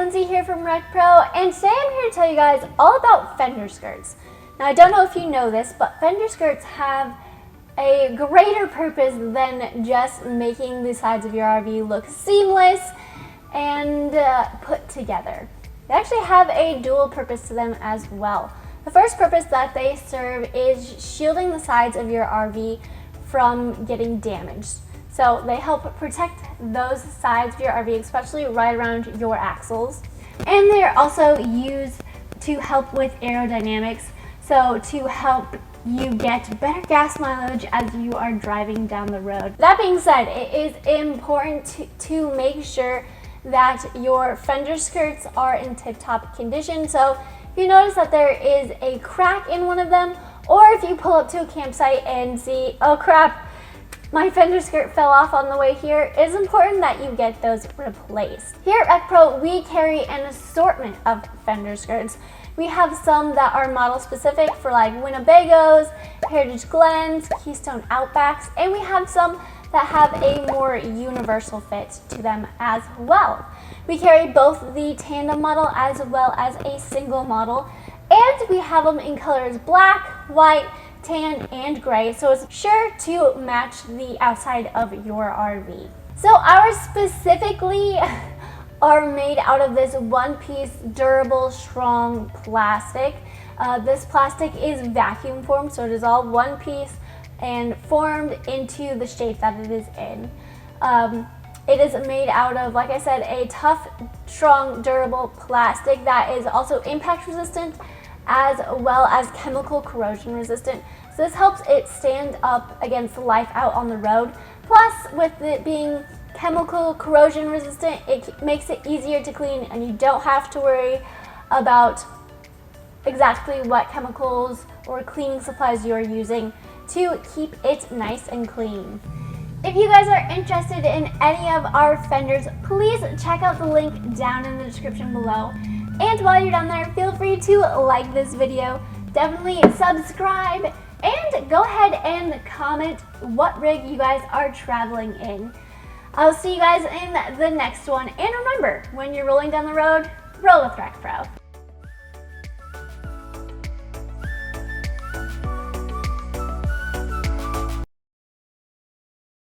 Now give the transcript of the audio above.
Lindsay here from RecPro, and today I'm here to tell you guys all about Fender skirts. Now, I don't know if you know this, but Fender skirts have a greater purpose than just making the sides of your RV look seamless and put together. They actually have a dual purpose to them as well. The first purpose that they serve is shielding the sides of your RV from getting damaged. So they help protect those sides of your RV, especially right around your axles. And they're also used to help with aerodynamics, so to help you get better gas mileage as you are driving down the road. That being said, it is important to make sure that your fender skirts are in tip-top condition. So if you notice that there is a crack in one of them, or if you pull up to a campsite and see, oh crap, my fender skirt fell off on the way here, it's important that you get those replaced. Here at RecPro, we carry an assortment of fender skirts. We have some that are model specific for like Winnebagos, Heritage Glens, Keystone Outbacks, and we have some that have a more universal fit to them as well. We carry both the tandem model as well as a single model, and we have them in colors black, white, tan, and gray, so it's sure to match the outside of your RV. So ours specifically are made out of this one-piece, durable, strong plastic. This plastic is vacuum formed, so it is all one piece and formed into the shape that it is in. It is made out of, like I said, a tough, strong, durable plastic that is also impact resistant as well as chemical corrosion resistant. So this helps it stand up against life out on the road. Plus, with it being chemical corrosion resistant, it makes it easier to clean, and you don't have to worry about exactly what chemicals or cleaning supplies you're using to keep it nice and clean. If you guys are interested in any of our fenders, please check out the link down in the description below. And while you're down there, feel free to like this video, definitely subscribe, and go ahead and comment what rig you guys are traveling in. I'll see you guys in the next one. And remember, when you're rolling down the road, roll with RecPro.